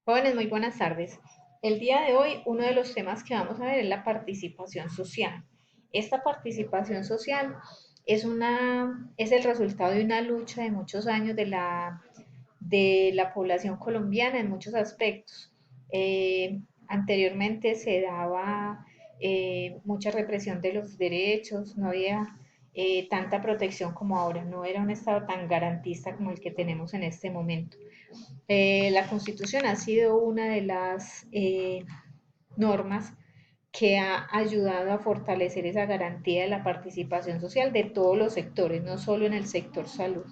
Jóvenes, muy buenas tardes. El día de hoy, uno de los temas que vamos a ver es la participación social. Esta participación social es el resultado de una lucha de muchos años de la población colombiana en muchos aspectos. Anteriormente se daba mucha represión de los derechos, no había tanta protección como ahora, no era un Estado tan garantista como el que tenemos en este momento. La Constitución ha sido una de las normas que ha ayudado a fortalecer esa garantía de la participación social de todos los sectores, no solo en el sector salud.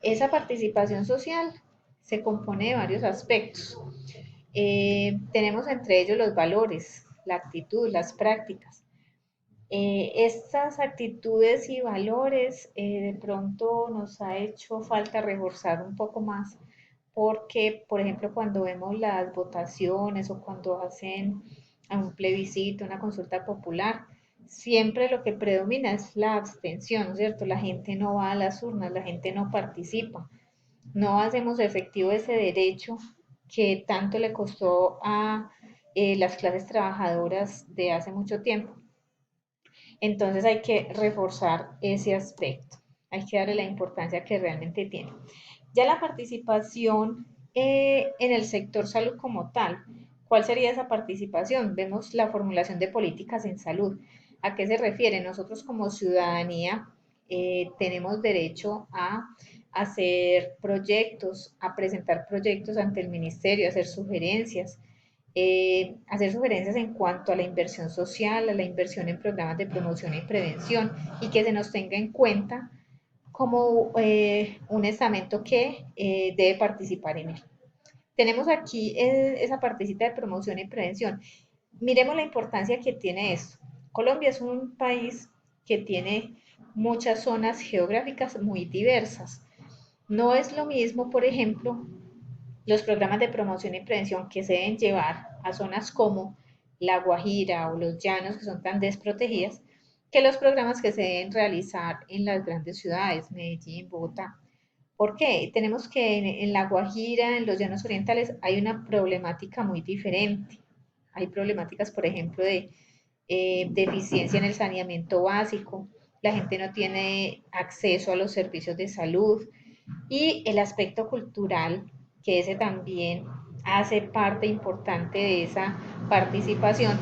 Esa participación social se compone de varios aspectos. Tenemos entre ellos los valores, la actitud, las prácticas. Estas actitudes y valores de pronto nos ha hecho falta reforzar un poco más porque, por ejemplo, cuando vemos las votaciones o cuando hacen un plebiscito, una consulta popular, siempre lo que predomina es la abstención, ¿cierto? La gente no va a las urnas, la gente no participa, no hacemos efectivo ese derecho que tanto le costó a las clases trabajadoras de hace mucho tiempo. Entonces hay que reforzar ese aspecto, hay que darle la importancia que realmente tiene. Ya la participación en el sector salud como tal, ¿cuál sería esa participación? Vemos la formulación de políticas en salud. ¿A qué se refiere? Nosotros como ciudadanía tenemos derecho a hacer proyectos, a presentar proyectos ante el ministerio, a hacer sugerencias en cuanto a la inversión social, a la inversión en programas de promoción y prevención y que se nos tenga en cuenta como un estamento que debe participar en él. Tenemos aquí esa partecita de promoción y prevención. Miremos la importancia que tiene esto. Colombia es un país que tiene muchas zonas geográficas muy diversas. No es lo mismo, por ejemplo, los programas de promoción y prevención que se deben llevar a zonas como La Guajira o los llanos, que son tan desprotegidas, que los programas que se deben realizar en las grandes ciudades, Medellín, Bogotá. ¿Por qué? Tenemos que en La Guajira, en los llanos orientales, hay una problemática muy diferente. Hay problemáticas, por ejemplo, de deficiencia en el saneamiento básico, la gente no tiene acceso a los servicios de salud, y el aspecto cultural, que ese también hace parte importante de esa participación,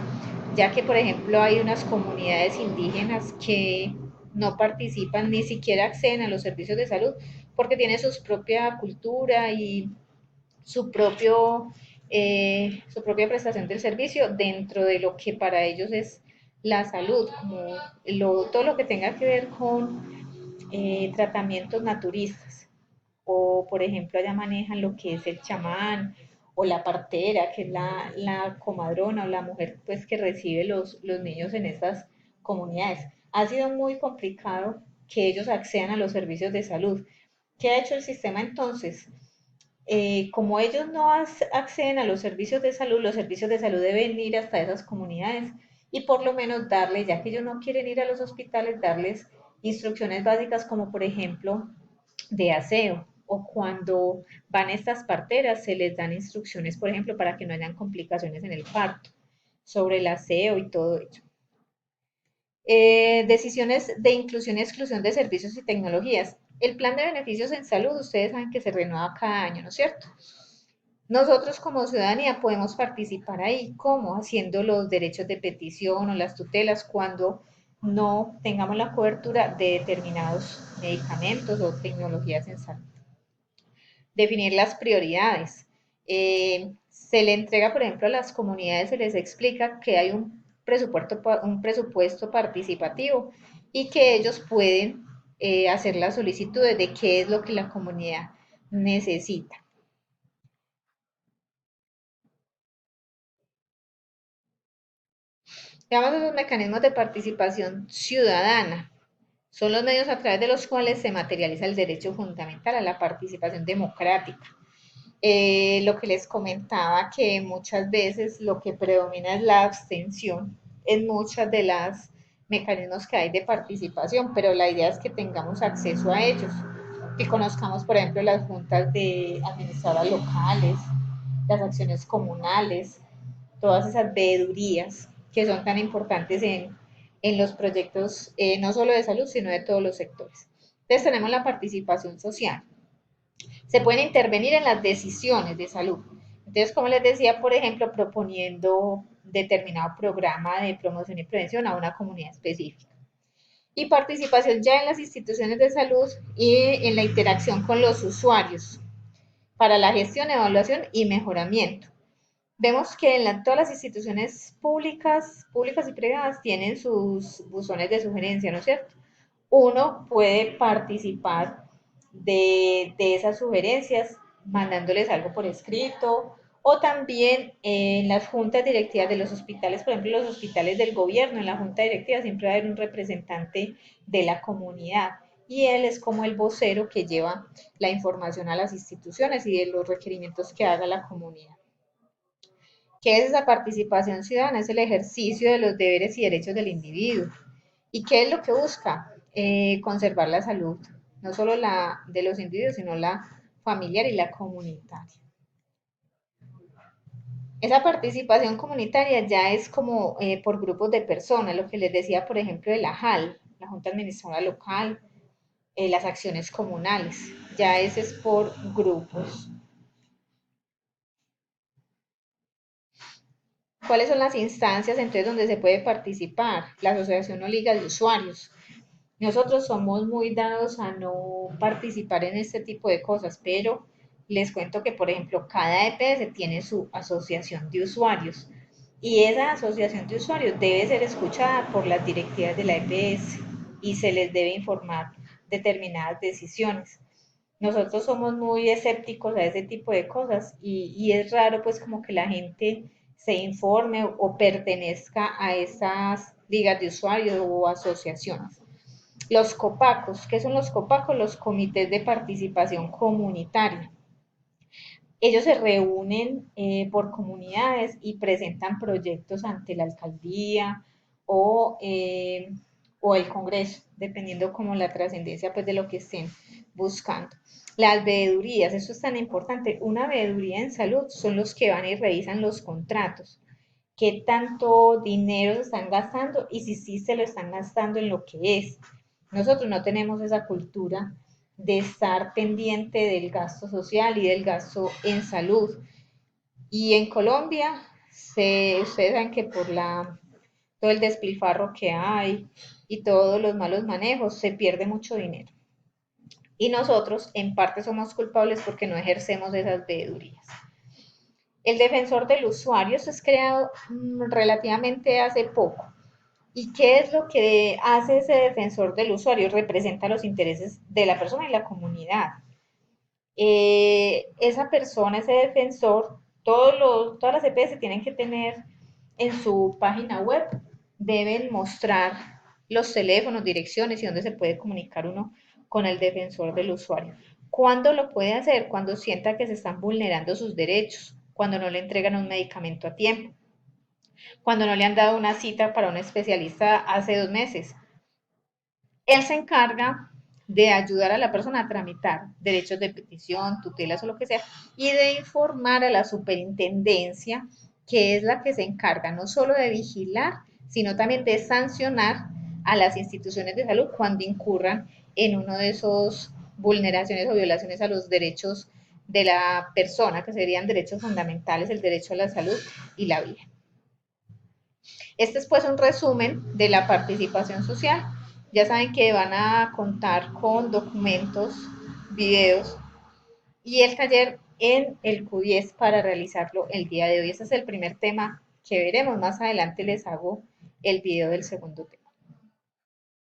ya que, por ejemplo, hay unas comunidades indígenas que no participan ni siquiera acceden a los servicios de salud porque tienen su propia cultura y su su propia prestación del servicio dentro de lo que para ellos es la salud, como todo lo que tenga que ver con tratamientos naturistas o por ejemplo allá manejan lo que es el chamán o la partera, que es la comadrona o la mujer pues que recibe los niños en estas comunidades. Ha sido muy complicado que ellos accedan a los servicios de salud. ¿Qué ha hecho el sistema entonces? Como ellos no acceden a los servicios de salud deben ir hasta esas comunidades y por lo menos darles, ya que ellos no quieren ir a los hospitales, darles instrucciones básicas como por ejemplo de aseo o cuando van estas parteras se les dan instrucciones, por ejemplo, para que no hayan complicaciones en el parto, sobre el aseo y todo ello. Decisiones de inclusión y exclusión de servicios y tecnologías. El plan de beneficios en salud, ustedes saben que se renueva cada año, ¿no es cierto? Nosotros como ciudadanía podemos participar ahí, ¿cómo? Haciendo los derechos de petición o las tutelas cuando no tengamos la cobertura de determinados medicamentos o tecnologías en salud. Definir las prioridades. Se le entrega, por ejemplo, a las comunidades, se les explica que hay un presupuesto participativo y que ellos pueden hacer las solicitudes de qué es lo que la comunidad necesita. Llamamos los mecanismos de participación ciudadana. Son los medios a través de los cuales se materializa el derecho fundamental a la participación democrática. Lo que les comentaba, que muchas veces lo que predomina es la abstención en muchas de las mecanismos que hay de participación, pero la idea es que tengamos acceso a ellos, que conozcamos, por ejemplo, las juntas de administradoras locales, las acciones comunales, todas esas veedurías que son tan importantes en los proyectos, no solo de salud, sino de todos los sectores. Entonces tenemos la participación social. Se pueden intervenir en las decisiones de salud. Entonces, como les decía, por ejemplo, proponiendo determinado programa de promoción y prevención a una comunidad específica. Y participación ya en las instituciones de salud y en la interacción con los usuarios para la gestión, evaluación y mejoramiento. Vemos que en todas las instituciones públicas y privadas tienen sus buzones de sugerencia, ¿no es cierto? Uno puede participar de esas sugerencias mandándoles algo por escrito o también en las juntas directivas de los hospitales, por ejemplo, los hospitales del gobierno, en la junta directiva siempre va a haber un representante de la comunidad y él es como el vocero que lleva la información a las instituciones y de los requerimientos que haga la comunidad. ¿Qué es esa participación ciudadana? Es el ejercicio de los deberes y derechos del individuo. ¿Y qué es lo que busca? Conservar la salud, no solo la de los individuos, sino la familiar y la comunitaria. Esa participación comunitaria ya es como por grupos de personas, lo que les decía, por ejemplo, de la JAL, la Junta Administradora Local, las acciones comunales, ya ese es por grupos. ¿Cuáles son las instancias entonces donde se puede participar? La Asociación o Liga de Usuarios. Nosotros somos muy dados a no participar en este tipo de cosas, pero les cuento que, por ejemplo, cada EPS tiene su asociación de usuarios y esa asociación de usuarios debe ser escuchada por las directivas de la EPS y se les debe informar determinadas decisiones. Nosotros somos muy escépticos a ese tipo de cosas y es raro pues como que la gente se informe o pertenezca a esas ligas de usuarios o asociaciones. Los copacos, ¿qué son los copacos? Los comités de participación comunitaria. Ellos se reúnen por comunidades y presentan proyectos ante la alcaldía o, eh, o el Congreso, dependiendo como la trascendencia pues, de lo que estén buscando. Las veedurías, eso es tan importante. Una veeduría en salud son los que van y revisan los contratos, qué tanto dinero se están gastando y si sí se lo están gastando en lo que es. Nosotros no tenemos esa cultura de estar pendiente del gasto social y del gasto en salud. Y en Colombia, ustedes saben que por todo el despilfarro que hay y todos los malos manejos, se pierde mucho dinero. Y nosotros en parte somos culpables porque no ejercemos esas veedurías. El defensor del usuario, esto es creado relativamente hace poco. ¿Y qué es lo que hace ese defensor del usuario? Representa los intereses de la persona y la comunidad. Esa persona, ese defensor, todas las EPS tienen que tener en su página web, deben mostrar los teléfonos, direcciones y dónde se puede comunicar uno con el defensor del usuario. ¿Cuándo lo puede hacer? Cuando sienta que se están vulnerando sus derechos, cuando no le entregan un medicamento a tiempo, cuando no le han dado una cita para un especialista hace 2 meses. Él se encarga de ayudar a la persona a tramitar derechos de petición, tutelas o lo que sea, y de informar a la superintendencia, que es la que se encarga no solo de vigilar, sino también de sancionar a las instituciones de salud cuando incurran en uno de esos vulneraciones o violaciones a los derechos de la persona, que serían derechos fundamentales, el derecho a la salud y la vida. Este es pues un resumen de la participación social. Ya saben que van a contar con documentos, videos y el taller en el Q10 para realizarlo el día de hoy. Este es el primer tema que veremos. Más adelante les hago el video del segundo tema.